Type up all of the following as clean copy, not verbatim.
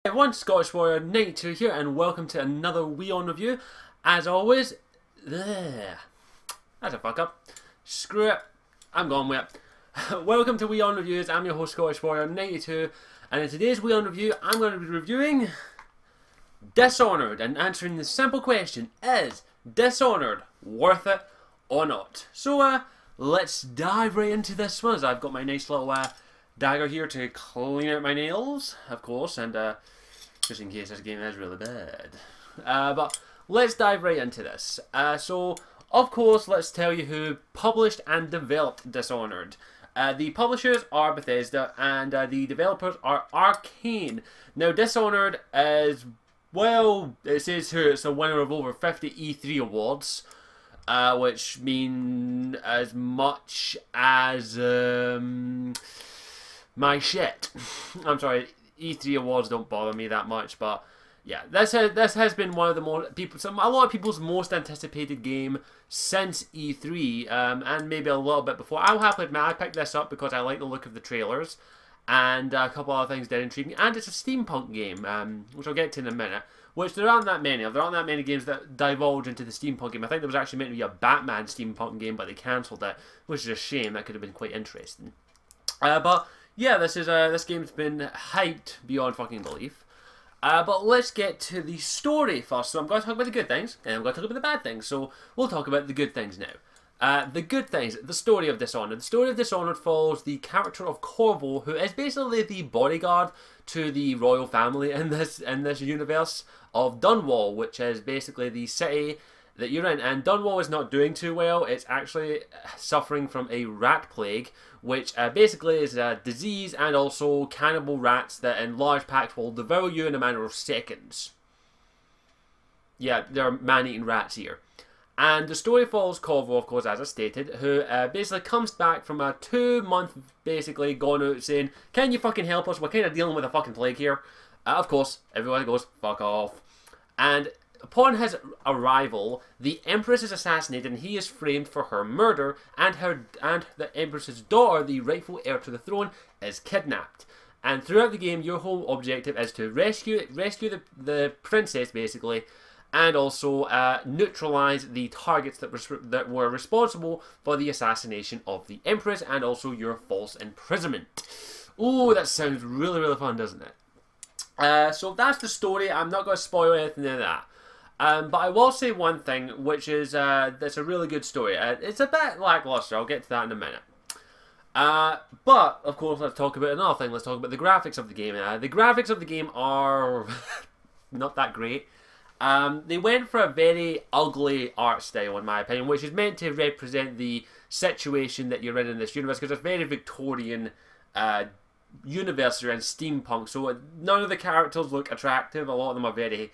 Hey everyone, Scottish Warrior 92 here, and welcome to another WION review. As always, that's a fuck up. Screw it, I'm gone with it. Welcome to WION Reviews. I'm your host, Scottish Warrior 92, and in today's WION review, I'm going to be reviewing Dishonored and answering the simple question: is Dishonored worth it or not? So, let's dive right into this one. As I've got my nice little dagger here to clean out my nails, of course, and just in case this game is really bad. But let's dive right into this. So, of course, let's tell you who published and developed Dishonored. The publishers are Bethesda, and the developers are Arcane. Now, Dishonored is, well, it says here it's a winner of over 50 E3 awards, which mean as much as my shit. I'm sorry, E3 awards don't bother me that much, but yeah, this has been one of the more a lot of people's most anticipated game since E3, and maybe a little bit before. I'll happily admit I picked this up because I like the look of the trailers, and a couple other things did intrigue me, and it's a steampunk game, which I'll get to in a minute. Which there aren't that many of. There aren't that many games that divulge into the steampunk game. I think there was actually meant to be a Batman steampunk game, but they cancelled it, which is a shame. That could have been quite interesting. But yeah, this game's been hyped beyond fucking belief. But let's get to the story first. So I'm going to talk about the good things, and I'm going to talk about the bad things. So we'll talk about the good things now. The good things, the story of Dishonored. The story of Dishonored follows the character of Corvo, who is basically the bodyguard to the royal family in this universe of Dunwall, which is basically the city that you're in. And Dunwall is not doing too well. It's actually suffering from a rat plague, which basically is a disease and also cannibal rats that in large packs will devour you in a matter of seconds. Yeah, there are man-eating rats here. And the story follows Corvo, of course, as I stated, who basically comes back from a 2-month, basically, gone out saying, can you fucking help us? We're kind of dealing with a fucking plague here. Of course, everyone goes, fuck off. And upon his arrival, the Empress is assassinated and he is framed for her murder, and the Empress's daughter, the rightful heir to the throne, is kidnapped. And throughout the game, your whole objective is to rescue the princess, basically, and also neutralize the targets that were responsible for the assassination of the Empress, and also your false imprisonment. Ooh, that sounds really, really fun, doesn't it? So that's the story. I'm not going to spoil anything of that. But I will say one thing, which is that's a really good story. It's a bit lackluster. I'll get to that in a minute. But, of course, let's talk about another thing. Let's talk about the graphics of the game. The graphics of the game are not that great. They went for a very ugly art style, in my opinion, which is meant to represent the situation that you're in this universe, because it's a very Victorian universe and steampunk, so none of the characters look attractive. A lot of them are very,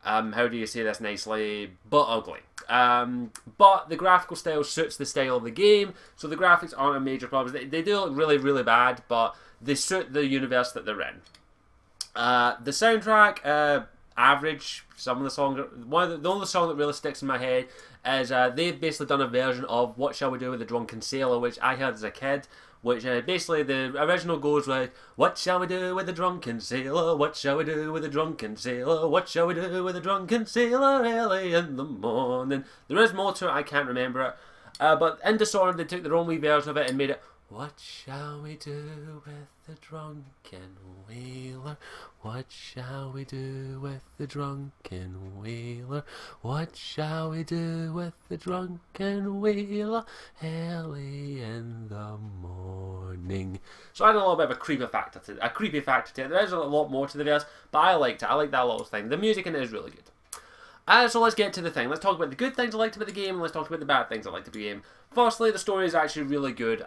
how do you say this nicely, but ugly. But the graphical style suits the style of the game, so the graphics aren't a major problem. They do look really, really bad, but they suit the universe that they're in. The soundtrack, average. Some of the songs, the only song that really sticks in my head is they've basically done a version of What Shall We Do with the Drunken Sailor, which I heard as a kid, which basically the original goes like, what shall we do with the drunken sailor, what shall we do with the drunken sailor, what shall we do with the drunken sailor early in the morning. There is more to it, I can't remember it, but in Dishonored they took their own wee version of it and made it, what shall we do with the drunken whaler? What shall we do with the drunken whaler? What shall we do with the drunken whaler? Early in the morning. So I had a little bit of a creepy factor to it. There is a lot more to the verse, but I liked it. I like that little thing. The music in it is really good. So let's get to the thing. Let's talk about the good things I liked about the game, and let's talk about the bad things I liked about the game. Firstly, the story is actually really good.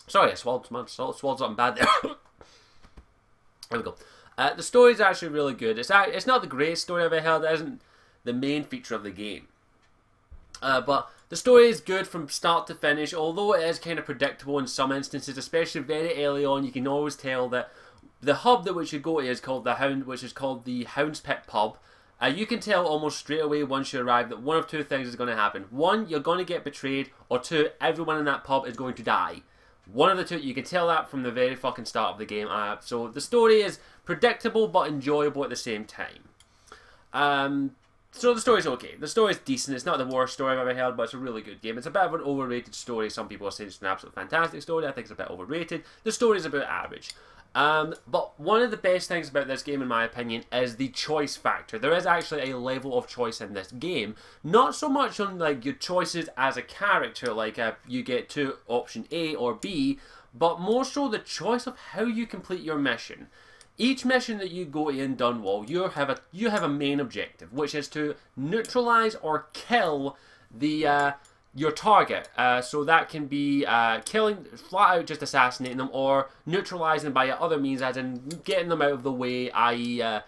Sorry, I swallowed something bad there. There we go. The story is actually really good. It's not the greatest story I've ever heard. It isn't the main feature of the game. But the story is good from start to finish, although it is kind of predictable in some instances, especially very early on. You can always tell that the hub that we should go to is called the Hound's Pit Pub. You can tell almost straight away once you arrive that one of two things is going to happen. One, you're going to get betrayed, or two, everyone in that pub is going to die. One of the two. You can tell that from the very fucking start of the game. So the story is predictable but enjoyable at the same time. So the story's okay. The story's decent. It's not the worst story I've ever heard, but it's a really good game. It's a bit of an overrated story. Some people are saying it's an absolute fantastic story. I think it's a bit overrated. The story's about average. But one of the best things about this game, in my opinion, is the choice factor. There is actually a level of choice in this game. Not so much on like your choices as a character, like you get to option A or B, but more so the choice of how you complete your mission. Each mission that you go to in Dunwall, you have a main objective, which is to neutralize or kill the your target. So that can be killing, flat out just assassinating them, or neutralizing by other means, as in getting them out of the way, i.e.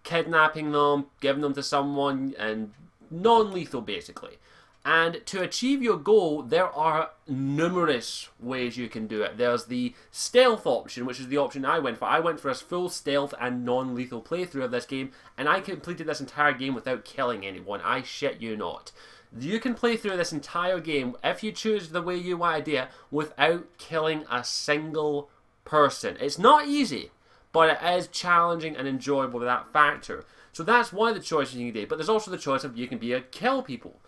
Kidnapping them, giving them to someone, and non-lethal basically. And to achieve your goal, there are numerous ways you can do it. There's the stealth option, which is the option I went for. I went for a full stealth and non-lethal playthrough of this game, and I completed this entire game without killing anyone. I shit you not. You can play through this entire game, if you choose the way you want to do it, without killing a single person. It's not easy, but it is challenging and enjoyable with that factor. So that's one of the choices you can do. But there's also the choice of you can be a kill people.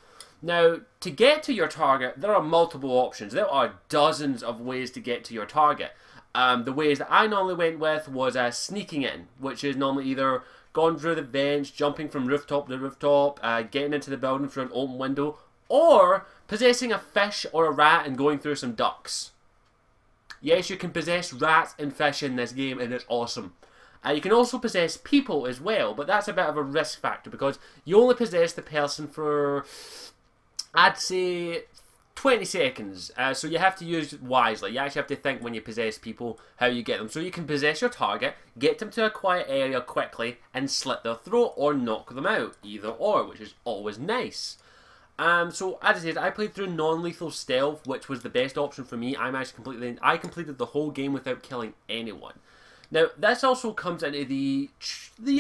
Now, to get to your target, there are multiple options. There are dozens of ways to get to your target. The ways that I normally went with was sneaking in, which is normally either going through the vents, jumping from rooftop to rooftop, getting into the building through an open window, or possessing a fish or a rat and going through some ducks. Yes, you can possess rats and fish in this game, and it's awesome. You can also possess people as well, but that's a bit of a risk factor because you only possess the person for, I'd say, 20 seconds. So you have to use it wisely. You actually have to think when you possess people how you get them. So you can possess your target, get them to a quiet area quickly, and slit their throat or knock them out. Either or, which is always nice. So as I said, I played through non-lethal stealth, which was the best option for me. I completed the whole game without killing anyone. Now, this also comes into the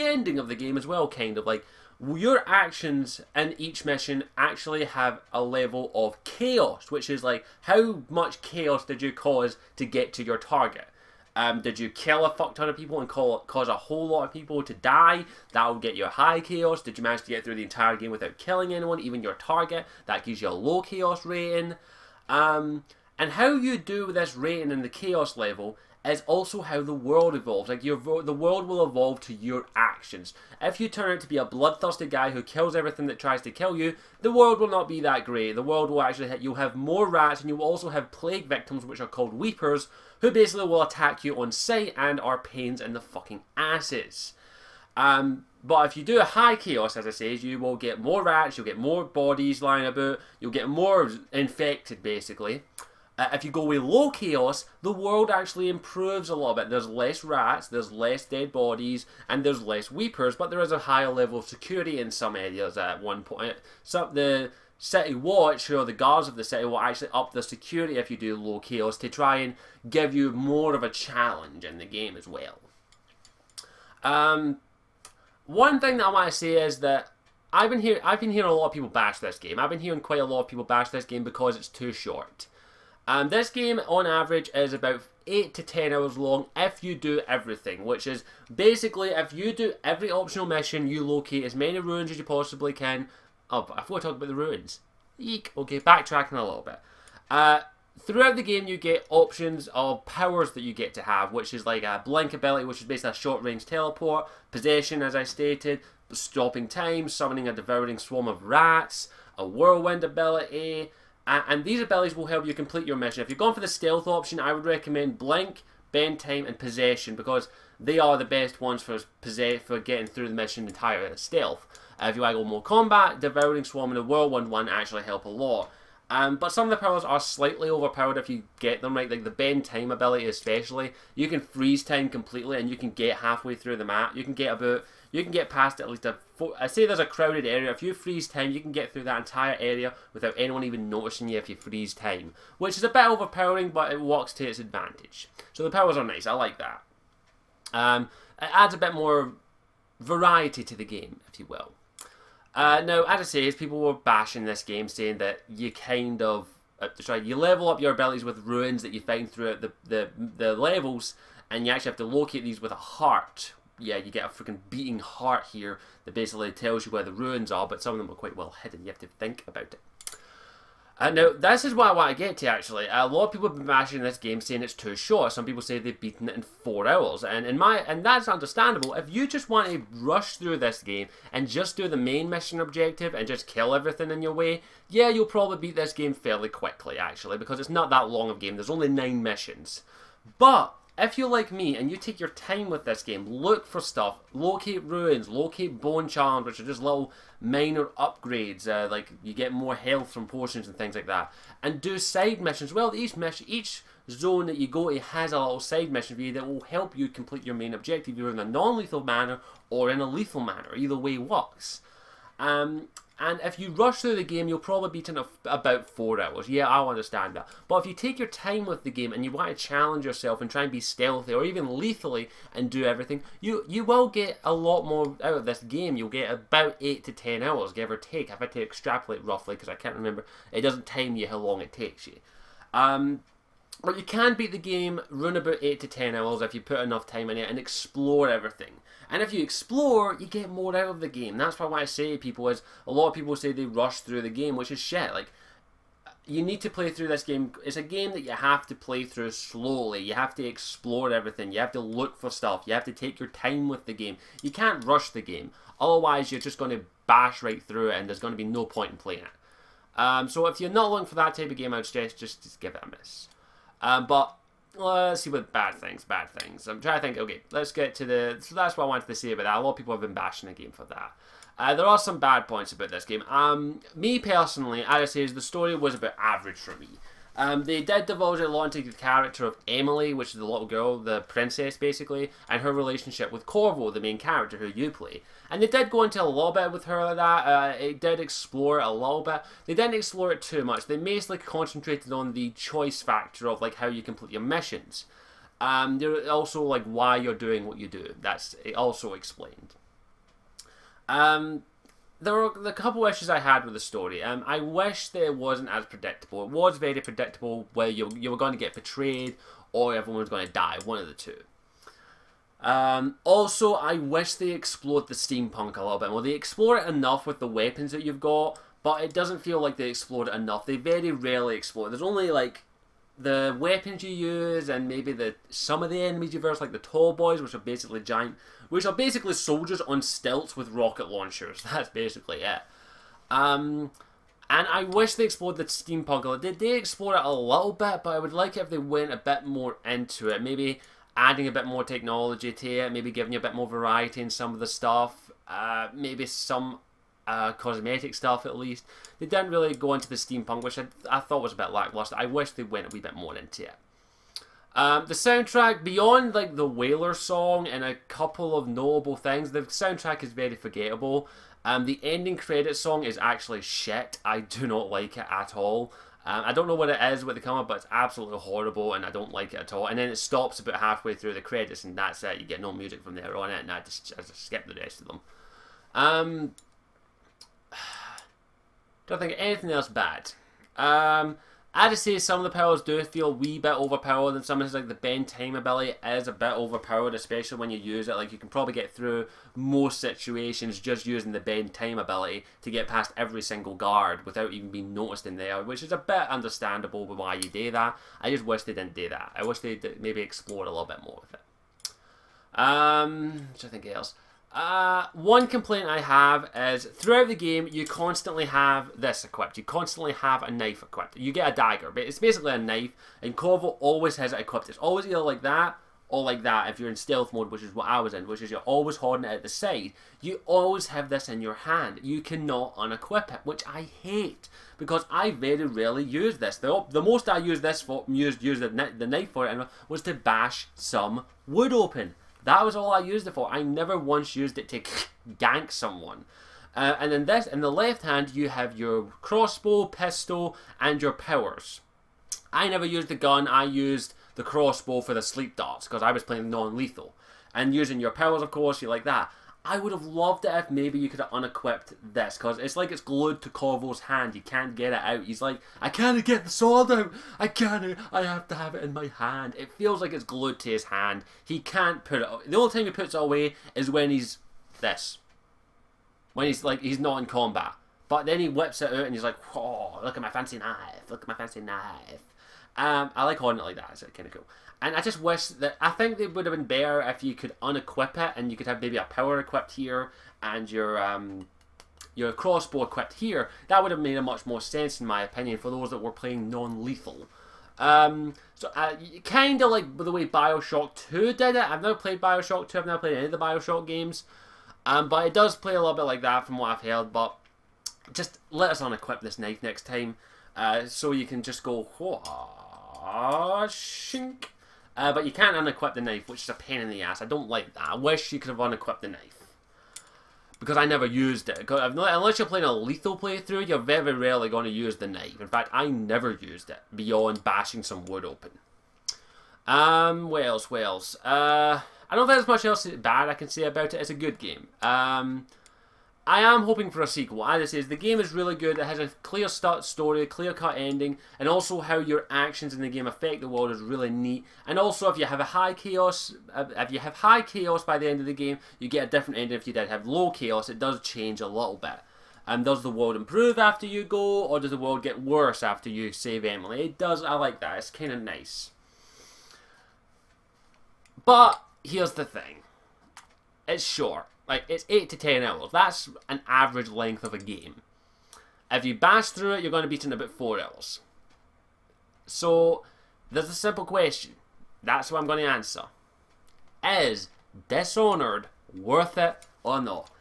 ending of the game as well, kind of. Like, your actions in each mission actually have a level of chaos, which is like, how much chaos did you cause to get to your target? Did you kill a fuck ton of people and cause a whole lot of people to die? That will get you a high chaos. Did you manage to get through the entire game without killing anyone, even your target? That gives you a low chaos rating. And how you do with this rating and the chaos level is also how the world evolves. Like, the world will evolve to your actions. If you turn out to be a bloodthirsty guy who kills everything that tries to kill you, the world will not be that great. The world will actually you'll have more rats, and you will also have plague victims, which are called weepers, who basically will attack you on sight and are pains in the fucking asses. But if you do a high chaos, as I say, you will get more rats, you'll get more bodies lying about, you'll get more infected, basically. If you go with low chaos, the world actually improves a little bit. There's less rats, there's less dead bodies, and there's less weepers, but there is a higher level of security in some areas at one point. So the City Watch, or the guards of the city, will actually up the security if you do low chaos to try and give you more of a challenge in the game as well. One thing that I want to say is that I've been hearing a lot of people bash this game. I've been hearing quite a lot of people bash this game because it's too short. This game, on average, is about 8 to 10 hours long if you do everything, which is basically if you do every optional mission, you locate as many ruins as you possibly can. Oh, but I thought I talked about the ruins. Eek. Okay, backtracking a little bit. Throughout the game, you get options of powers that you get to have, which is like a blink ability, which is basically a short-range teleport, possession, as I stated, stopping time, summoning a devouring swarm of rats, a whirlwind ability. And these abilities will help you complete your mission. If you're going for the stealth option, I would recommend Blink, Bend Time, and Possession, because they are the best ones for getting through the mission entirely as stealth. If you want to go more combat, Devouring Swarm and the Whirlwind one actually help a lot. But some of the powers are slightly overpowered if you get them right, like the Bend Time ability especially. You can freeze time completely and you can get halfway through the map. You can get past at least I say there's a crowded area. If you freeze time, you can get through that entire area without anyone even noticing you if you freeze time. Which is a bit overpowering, but it works to its advantage. So the powers are nice, I like that. It adds a bit more variety to the game, if you will. Now, as I say, people were bashing this game, saying that you kind of you level up your abilities with ruins that you find throughout the levels, and you actually have to locate these with a heart. Yeah, you get a freaking beating heart here that basically tells you where the ruins are, but some of them are quite well hidden. You have to think about it. Now, this is what I want to get to, actually. A lot of people have been bashing this game, saying it's too short. Some people say they've beaten it in 4 hours. And that's understandable. If you just want to rush through this game and just do the main mission objective and just kill everything in your way, yeah, you'll probably beat this game fairly quickly, actually, because it's not that long of a game. There's only 9 missions. But if you're like me and you take your time with this game, look for stuff, locate ruins, locate bone charms, which are just little minor upgrades, like you get more health from potions and things like that, and do side missions. Well, each zone that you go to has a little side mission for you that will help you complete your main objective, either in a non-lethal manner or in a lethal manner. Either way works. And if you rush through the game, you'll probably beat it in about 4 hours. Yeah, I'll understand that. But if you take your time with the game and you want to challenge yourself and try and be stealthy or even lethally and do everything, you will get a lot more out of this game. You'll get about 8 to 10 hours, give or take. If I had to extrapolate roughly, because I can't remember, it doesn't time you how long it takes you. But you can beat the game, run about 8 to 10 hours if you put enough time in it and explore everything. And if you explore, you get more out of the game. That's why what I say to people is, a lot of people say they rush through the game, which is shit. Like, you need to play through this game. It's a game that you have to play through slowly. You have to explore everything. You have to look for stuff. You have to take your time with the game. You can't rush the game. Otherwise, you're just going to bash right through it and there's going to be no point in playing it. So if you're not looking for that type of game, I would suggest just give it a miss. But let's see what bad things. I'm trying to think, okay, let's get to the... So that's what I wanted to say about that. A lot of people have been bashing the game for that. There are some bad points about this game. Me personally, as I say, the story was a bit average for me. They did divulge a lot into the character of Emily, which is the little girl, the princess basically, and her relationship with Corvo, the main character who you play. And they did go into a little bit with her like that. It did explore it a little bit. They didn't explore it too much. They mostly concentrated on the choice factor of like how you complete your missions. They're also like why you're doing what you do. That's also explained. There were a couple issues I had with the story. I wish that it wasn't as predictable. It was very predictable where you were going to get betrayed or everyone was going to die, one of the two. Also, I wish they explored the steampunk a little bit more. They explore it enough with the weapons that you've got, but it doesn't feel like they explored it enough. They very rarely explore it. There's only like the weapons you use and maybe some of the enemies you verse, like the tall boys, which are basically soldiers on stilts with rocket launchers. That's basically it. And I wish they explored the steampunk a little. They explore it a little bit, but I would like it if they went a bit more into it. Maybe adding a bit more technology to it, maybe giving you a bit more variety in some of the stuff, maybe some cosmetic stuff at least. They didn't really go into the steampunk, which I thought was a bit lackluster. I wish they went a wee bit more into it. The soundtrack, beyond like the Whaler song and a couple of notable things, the soundtrack is very forgettable. The ending credit song is actually shit. I do not like it at all. I don't know what it is with the camera, but it's absolutely horrible and I don't like it at all. And then it stops about halfway through the credits and that's it. You get no music from there on it and I just skip the rest of them. Don't think anything else bad. I just say some of the powers do feel a wee bit overpowered, and some of like the bend time ability is a bit overpowered, especially when you use it. Like you can probably get through most situations just using the bend time ability to get past every single guard without even being noticed in there, which is a bit understandable with why you do that. I just wish they didn't do that. I wish they did maybe explored a little bit more with it. What do I think else? One complaint I have is throughout the game you constantly have this equipped. You constantly have a knife equipped. You get a dagger, but it's basically a knife, and Corvo always has it equipped. It's always either like that or like that if you're in stealth mode, which is what I was in, which is you're always holding it at the side. You always have this in your hand. You cannot unequip it, which I hate because I very rarely use this. The most I used this for, used the knife for it, was to bash some wood open. That was all I used it for. I never once used it to gank someone. And in this, in the left hand, you have your crossbow, pistol, and your powers. I never used the gun. I used the crossbow for the sleep darts because I was playing non-lethal. And using your powers, of course, you like that. I would have loved it if maybe you could have unequipped this, because it's like it's glued to Corvo's hand. You can't get it out. He's like, I can't get the sword out. I can't. I have to have it in my hand. It feels like it's glued to his hand. He can't put it. The only time he puts it away is when he's this. When he's like, he's not in combat. But then he whips it out and he's like, oh, look at my fancy knife. Look at my fancy knife. I like holding it like that. It's kind of cool. And I just wish that, I think it would have been better if you could unequip it and you could have maybe a power equipped here and your crossbow equipped here. That would have made a much more sense, in my opinion, for those that were playing non-lethal. Kind of like the way Bioshock 2 did it. I've never played Bioshock 2, I've never played any of the Bioshock games. But it does play a little bit like that from what I've heard. But just let us unequip this knife next time. So you can just go, shink. But you can't unequip the knife, which is a pain in the ass. I don't like that. I wish you could have unequipped the knife, because I never used it. Unless you're playing a lethal playthrough, you're very rarely going to use the knife. In fact, I never used it beyond bashing some wood open. What else? I don't think there's much else bad I can say about it. It's a good game. I am hoping for a sequel. As I say, the game is really good. It has a clear story, a clear-cut ending, and also how your actions in the game affect the world is really neat. And also, if you have a high chaos, by the end of the game, you get a different ending. If you did have low chaos, it does change a little bit. Does the world improve after you go, or does the world get worse after you save Emily? It does. I like that. It's kind of nice. But here's the thing. It's short. Like, it's 8 to 10 hours. That's an average length of a game. If you bash through it, you're going to beat it in about 4 hours. So, there's a simple question. That's what I'm going to answer. Is Dishonored worth it or not?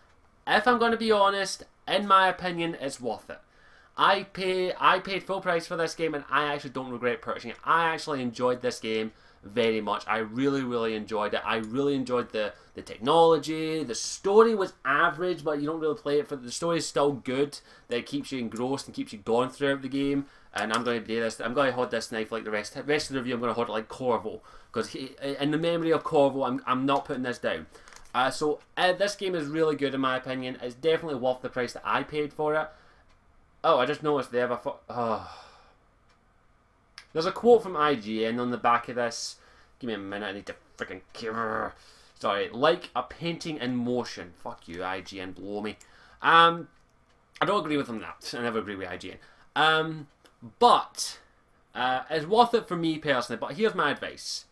If I'm going to be honest, in my opinion, it's worth it. I paid full price for this game, and I actually don't regret purchasing it. I actually enjoyed this game very much. I really enjoyed it. I really enjoyed the technology. The story was average, but you don't really play it for the story is still good. That keeps you engrossed and keeps you going throughout the game. And I'm going to do this. I'm going to hold this knife like the rest of the review. I'm going to hold it like Corvo, because in the memory of Corvo, I'm not putting this down. This game is really good in my opinion. It's definitely worth the price that I paid for it. Oh, I just noticed they have a There's a quote from IGN on the back of this. Give me a minute, I need to freaking... Sorry, like a painting in motion. Fuck you, IGN, blow me. I don't agree with them that. I never agree with IGN. But it's worth it for me personally, but here's my advice.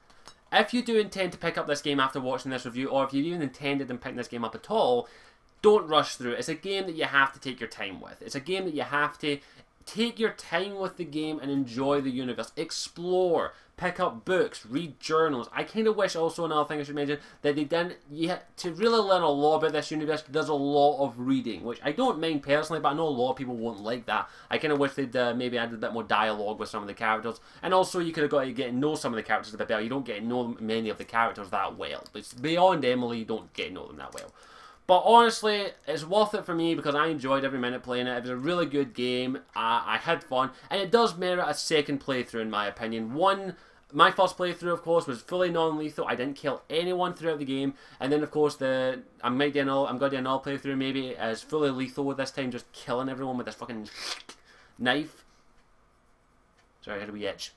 If you do intend to pick up this game after watching this review, or if you even intended on picking this game up at all, don't rush through it. It's a game that you have to take your time with. It's a game that you have to take your time with the game and enjoy the universe. Explore. Pick up books. Read journals. I kind of wish also, another thing I should mention, that they didn't... to really learn a lot about this universe, there's a lot of reading, which I don't mind personally, but I know a lot of people won't like that. I kind of wish they'd maybe added a bit more dialogue with some of the characters. And also, you could have got to get to know some of the characters a bit better. You don't get to know many of the characters that well. But beyond Emily, you don't get to know them that well. But honestly, it's worth it for me because I enjoyed every minute playing it. It was a really good game. I had fun. And it does merit a second playthrough, in my opinion. My first playthrough, of course, was fully non-lethal. I didn't kill anyone throughout the game. And then, of course, I'm going to do another playthrough, maybe, as fully lethal this time, just killing everyone with this fucking knife. Sorry, I had a wee itch.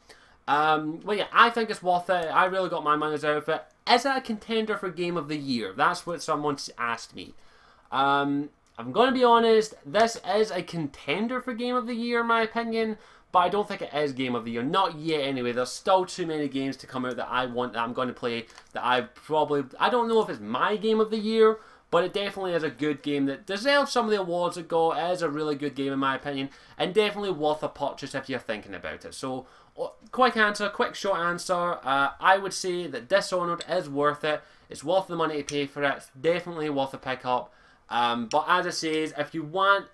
Well, yeah, I think it's worth it. I really got my money's out of it. Is it a contender for Game of the Year? That's what someone asked me. I'm going to be honest, this is a contender for Game of the Year, in my opinion, but I don't think it is Game of the Year. Not yet, anyway. There's still too many games to come out that I want, that I'm going to play, that I don't know if it's my Game of the Year, but it definitely is a good game that deserves some of the awards it got. It is a really good game, in my opinion, and definitely worth a purchase if you're thinking about it. So, quick short answer. I would say that Dishonored is worth it. It's worth the money to pay for it. It's definitely worth a pick up. But as it says, if you want,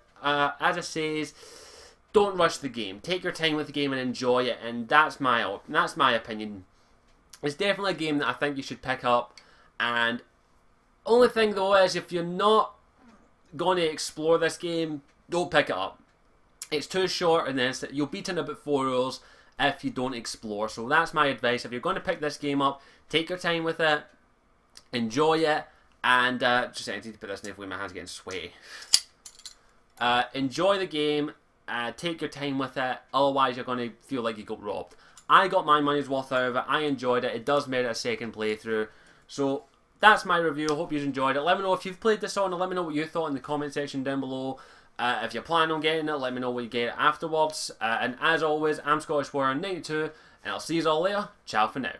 don't rush the game. Take your time with the game and enjoy it. And that's my opinion. It's definitely a game that I think you should pick up. And only thing though is, if you're not going to explore this game, don't pick it up. It's too short, and then you'll beat in about 4 hours if you don't explore. So that's my advice. If you're going to pick this game up, take your time with it, enjoy it, And just I need to put this in my hands are getting sweaty. Enjoy the game. Take your time with it. Otherwise, you're going to feel like you got robbed. I got my money's worth out of it. I enjoyed it. It does merit a second playthrough. So that's my review. I hope you enjoyed it. Let me know if you've played Dishonored. Let me know what you thought in the comment section down below. If you're planning on getting it, let me know what you get afterwards. And as always, I'm Scottish Warrior 92, and I'll see you all later. Ciao for now.